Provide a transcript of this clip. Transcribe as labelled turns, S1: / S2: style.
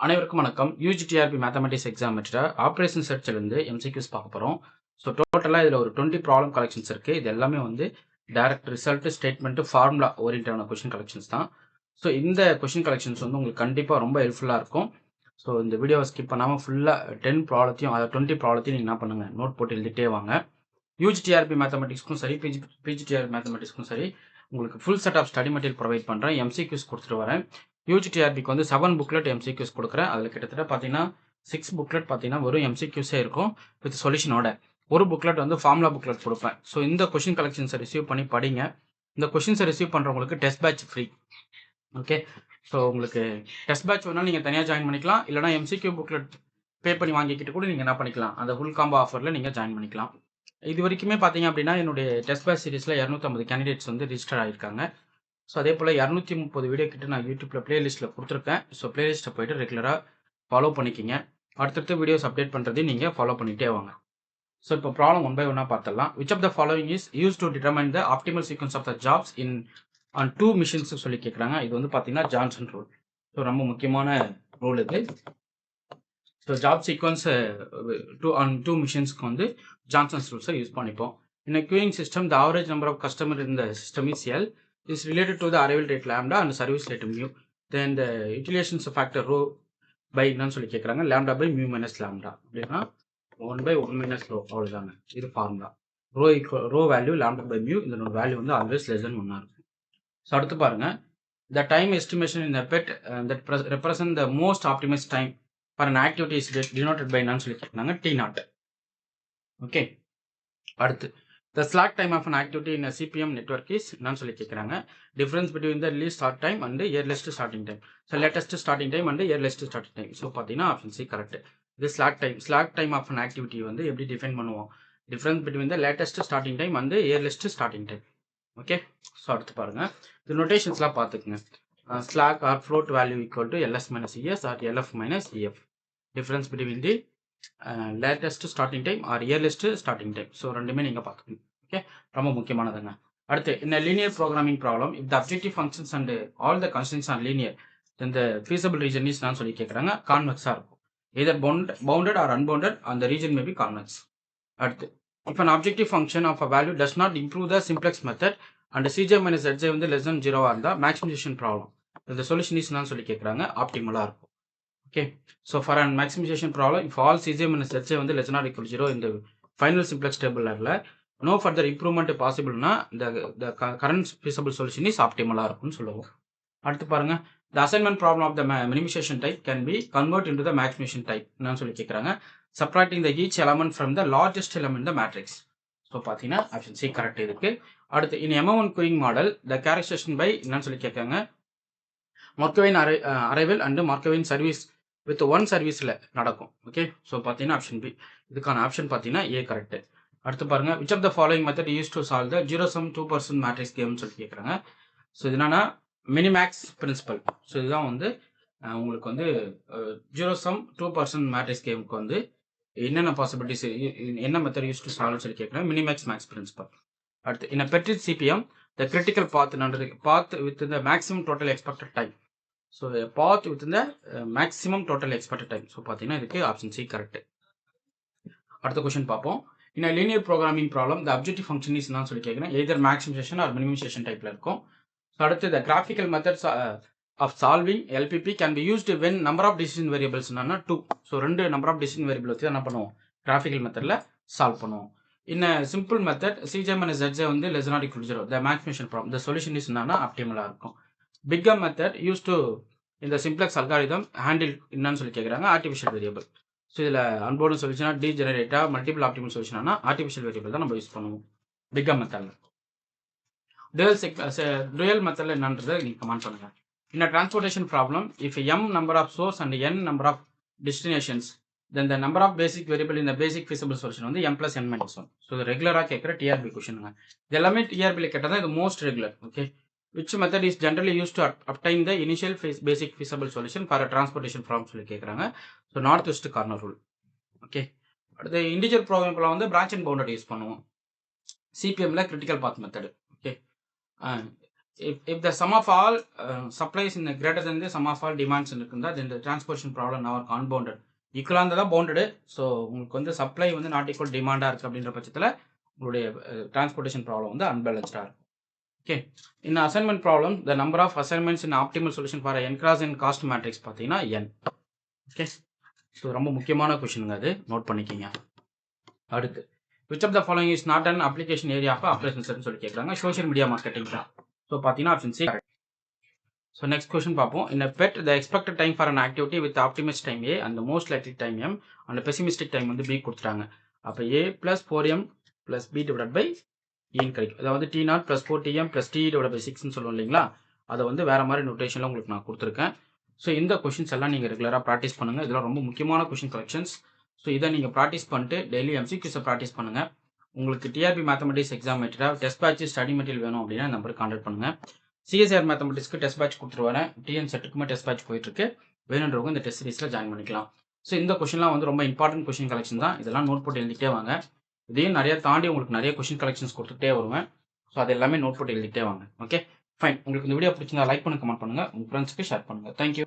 S1: அனைவருக்கும் வணக்கம். UGTRB mathematics exam வச்சுட்டு ஆப்ரேஷன் செர்ச்லேருந்து எம்சிக்யூஸ் பார்க்க போகிறோம். ஸோ டோட்டலாக இதில் ஒரு 20 ப்ராப்ளம் கலெக்ஷன்ஸ் இருக்குது. இது எல்லாமே வந்து டைரக்ட் ரிசல்ட் ஸ்டேட்மெண்ட்டு ஃபார்முலா ஓரியன்டான கொஷின் கலெக்ஷன்ஸ் தான். ஸோ இந்த கொஷின் கலெக்ஷன்ஸ் வந்து உங்களுக்கு கண்டிப்பாக ரொம்ப ஹெல்ப்ஃபுல்லாக இருக்கும். ஸோ இந்த வீடியோவை ஸ்கிப் பண்ணாமல் ஃபுல்லாக 10 ப்ராப்ளத்தையும் அதாவது 20 ப்ராப்ளத்தையும் நீங்கள் என்ன பண்ணுங்கள், நோட் போட்டு எழுதிட்டே வாங்க. யூஜிடிஆர்பி மேத்தமெட்டிக்ஸ்க்கும் சரி, பிஜிடிஆர்பி மேத்தமெட்டிக்ஸ்க்கும் சரி, உங்களுக்கு full set of study material provide பண்ணுறேன். எம்சிக்யூஸ் கொடுத்துட்டு வரேன். யூஜிடிஆர்பிக்கு வந்து 7 புக்லெட் எம்சிக்யூஸ் கொடுக்குறேன். அதில் கிட்டத்தட்ட பார்த்தீங்கன்னா 6 புக்லெட் பார்த்தீங்கன்னா வெறும் எம்சிக்யூஸே இருக்கும் வித் சொல்யூஷனோட. ஒரு புக்லெட் வந்து ஃபார்முலா புக்லெட் கொடுப்பேன். ஸோ இந்த கொஷின் கலெக்ஷன்ஸை ரிசீவ் பண்ணி படிங்க. இந்த கொஷின்ஸை ரிசீவ் பண்ணுறவங்களுக்கு test batch free. Okay, so உங்களுக்கு டெஸ்ட் பேட்ச் வேணாலும் நீங்கள் தனியாக ஜாயின் பண்ணிக்கலாம். இல்லைனா எம்சிக்யூ புக்லெட் பே பண்ணி வாங்கிக்கிட்டு கூட நீங்கள் என்ன பண்ணிக்கலாம், அந்த ஃபுல் காம்போ ஆஃபரில் நீங்கள் ஜாயின் பண்ணிக்கலாம். இது வரைக்குமே பார்த்தீங்க அப்படின்னா என்னுடைய டெஸ்ட் பேட்ச் சீரிஸில் 250 கேண்டிடேட்ஸ் வந்து ரிஜிஸ்டர் ஆகியிருக்காங்க. ஸோ அதே போல் 230 வீடியோ கிட்ட நான் யூடியூப்பில் பிளேலிஸ்ட்டில் கொடுத்துருக்கேன். ஸோ பிளேலிஸ்ட்டை போய்ட்டு ரெகுலராக ஃபாலோ பண்ணிக்கிங்க. அடுத்தடுத்த வீடியோஸ் அப்டேட் பண்ணுறதையும் நீங்கள் ஃபாலோ பண்ணிகிட்டே வாங்க. ஸோ இப்போ ப்ராப்ளம் 1 by 1 பார்த்துடலாம். Which of the following is use to determine the optimal sequence of the jobs in on 2 machines சொல்லி கேட்குறாங்க. இது வந்து பார்த்தீங்கன்னா ஜான்சன் ரூல். ஸோ ரொம்ப முக்கியமான ரூல் இது. ஸோ ஜாப் சீக்வன்ஸ் ஆன் 2 மிஷின்ஸ்க்கு வந்து ஜான்சன்ஸ் ரூல்ஸை யூஸ் பண்ணிப்போம். In a queuing system, the average number of customers in the system is L is related to the arrival rate lambda and service rate mu. Then the utilization factor rho by என்னன்னு சொல்லி கேட்குறாங்க, lambda by mu minus lambda. அப்படின்னா 1 by 1 minus rho அவ்வளோதாங்க. இது formula. Rho value lambda by mu, இந்த value வந்து always less than 1 இருக்கும். So அடுத்து பாருங்க, the time estimation in the PET that represent the most optimized time for an activity is denoted by என்னன்னு சொல்லி கேட்குறாங்க, T0. ஓகே, அடுத்து the slack time of an activity in a CPM network is என்னன்னு சொல்லி கேட்குறாங்க, difference between the least start time and earliest starting time. So latest starting time and earliest starting time. So பார்த்தீங்கன்னா option C correct. இது slack time of an activity வந்து எப்படி define பண்ணுவோம், difference between the latest starting time and earliest starting time. Okay, so அடுத்து பாருங்க, இந்த நோட்டேஷன்ஸ்லாம் பார்த்துக்குங்க. Slack or float value equal to LS minus ES or LF minus EF. Difference between the latest starting time or earliest starting time. So ரெண்டுமே நீங்கள் பார்த்துக்கணும். Okay, ரொம்ப முக்கியமானதுங்க. அடுத்து, in a linear programming problem, if the objective functions and all the constraints are linear, then the feasible region is நான் சொல்லி கேட்குறாங்க, கான்வெக்ஸாக இருக்கும். either bounded or unbounded, and the region may be convex. அடுத்து, if an objective function of a value does not improve the simplex method and Cj minus Zj வந்து less than 0 இருந்தால் maximization problem, the solution is நான் சொல்லி கேட்குறாங்க, ஆப்டிமலாக இருக்கும். Okay, so for an maximization problem, if all Cj minus Zj வந்து less than or equal to 0 in the final simplex table ல no further improvement possible na the current feasible solution is optimal இருக்கும்னு சொல்லுவோம். அடுத்து பாருங்க, the assignment problem of the minimization type can be converted into the maximization type என்னன்னு சொல்லி கேட்குறாங்க, subtracting the each element from the largest element in the matrix. So பார்த்தீங்கன்னா option C correct இருக்கு. அடுத்து, in M1 queuing model the characterization by என்னன்னு சொல்லி கேட்காங்க, மார்க்கோவின் அரைவல் அண்ட் மார்க்கோவின் சர்வீஸ் வித் ஒன் சர்வீஸில் நடக்கும். ஓகே, ஸோ பார்த்தீங்கன்னா ஆப்ஷன் பி, இதுக்கான ஆப்ஷன் பார்த்தீங்கன்னா ஏ கரெக்ட். அடுத்து பாருங்க, which of the following method use to solve the 0 sum 2% matrix கேம்னு சொல்லி கேட்குறாங்க. ஸோ இது என்னன்னா மினிமேக்ஸ் பிரின்சிபல். ஸோ இதுதான் வந்து உங்களுக்கு வந்து 0 sum 2% மேட்ரிக்ஸ் கேமுக்கு வந்து என்னென்ன பாசிபிலிட்டிஸ், என்ன மெத்தட் யூஸ் டு சால்வ் சொல்லி கேட்குறாங்க, மினிமேக்ஸ் மேக்ஸ் பிரின்சிபல். அடுத்து, in a petri CPM the critical path with the maximum total expected time. So path with the maximum total expected time. So பார்த்தீங்கன்னா இதுக்கு option C correct. அடுத்த question பார்ப்போம். In a linear programming problem, the objective function is என்னன்னு சொல்லி கேட்குறேன், either maximization or minimization டைப்ல இருக்கும். So அடுத்து, the graphical methods of solving LPP can be used when number of decision variables என்னன்னா 2. So 2 number of decision variable வச்சு என்ன பண்ணுவோம், graphical methodல சால்வ் பண்ணுவோம். In a simple method, Cj minus Zj வந்து less than or equal to 0, the maximization problem, the solution is என்னன்னா ஆப்டிமலா இருக்கும். Bigger method used to in the simplex algorithm handle என்னன்னு சொல்லி கேட்குறாங்க, artificial variable. ஸோ இதில் அன்போர்டு சொல்யூஷனா டீஜெனரேட்டா multiple optimal சொல்யூஷனா artificial variable தான் நம்ம use பண்ணுவோம் பிக்கா மெத்தடில். டுயல் மெத்தடில் என்னன்றதை நீங்கள் கமெண்ட் பண்ணுங்கள். In a transportation problem, if m number of source and n number of destinations, then the number of basic variable in the basic feasible solution வந்து m plus n minus 1. So இது ரெகுலராக கேட்குற TRP கொஷனுங்க. இது எல்லாமே டிஆர்பியில் கேட்டால் தான் இது most regular. Okay, which method is generally used to obtain the initial basic feasible solution for a transportation problem சொல்லி கேட்குறாங்க. So north west corner rule. Okay, அடுத்து இண்டிஜர் ப்ரோக்ராம்ல வந்து பிரான்ச் அண்ட் பவுண்டட் யூஸ் பண்ணுவோம். சிபிஎம்ல critical path method. Okay, if the sum of all supplies in the greater than the sum of all demands இருக்குந்தா then the transportation problem never unbounded. ஈக்குவலாக இருந்தால் தான் பவுண்டடு. So உங்களுக்கு வந்து supply வந்து not equal டிமாண்டாக இருக்குது அப்படின்ற பட்சத்தில் உங்களுடைய டிரான்ஸ்போர்ட்டேஷன் ப்ராப்ளம் வந்து அன்பேலன்ஸ்டாக இருக்கும். ஓகே, இந்த assignment problem the number of assignments in optimal solution for n cross n cost matrix பார்த்தீங்கன்னா n. ஓகே, ஸோ ரொம்ப முக்கியமான கொஷினுங்க, அது நோட் பண்ணிக்கிங்க. அடுத்து which of the following is not an application area of operations சொல்லி கேட்குறாங்க. Social media marketing தான். So பார்த்தீங்கன்னா option C. So next question பார்ப்போம். In a PET, the expected time for an activity with optimistic time A and the most likely time M and pessimistic time வந்து B கொடுத்துட்டாங்க. அப்போ A plus 4M plus B divided by E கிடைக்கும். அதாவது T0 plus 4TM plus T divided by 6ன்னு சொல்லுவோம் இல்லைங்களா, அதை வந்து வேறு மாதிரி நோட்டேஷனில் உங்களுக்கு நான் கொடுத்துருக்கேன். ஸோ இந்த கொஷின்ஸ் எல்லாம் நீங்கள் ரெகுலராக ப்ராக்டிஸ் பண்ணுங்கள். இதெல்லாம் ரொம்ப முக்கியமான கொஷின் கலெக்ஷன்ஸ். ஸோ இதை நீங்கள் ப்ராக்டிஸ் பண்ணிட்டு டெய்லி MCQஸை ப்ராக்டிஸ் பண்ணுங்கள். உங்களுக்கு TRB mathematics exam material test batch study material வேணும் அப்படின்னா நம்பருக்கு கான்டாக்ட் பண்ணுங்கள். சிஎஸ்ஆர் மேத்தமெட்டிக்ஸ்க்கு டெஸ்ட் பேட்ச் கொடுத்துருவாரேன். டிஎன் செட்டுக்குமே டெஸ்ட் பேட்ச் போயிட்டுருக்கு. வேணுன்றவங்க இந்த டெஸ்ட் சீரிஸில் ஜாயின் பண்ணிக்கலாம். ஸோ இந்த கொஷின்லாம் வந்து ரொம்ப இம்பார்ட்டன்ட் கொஷின் கலெக்ஷன் தான். இதெல்லாம் நோட் போட்டு எழுதிட்டே வாங்க. இதையும் நிறைய தாண்டி உங்களுக்கு நிறைய கொஷின் கலெக்ஷன்ஸ் கொடுத்துட்டே வருவேன். ஸோ அது எல்லாமே நோட் போட்டு எழுதிட்டே வாங்க. Okay fine. உங்களுக்கு இந்த வீடியோ பிடிச்சிருந்தா லைக் பண்ணுங்க, கமெண்ட் பண்ணுங்கள், உங்கள் ஃப்ரெண்ட்ஸ்க்கு ஷேர் பண்ணுங்கள். தேங்க்யூ.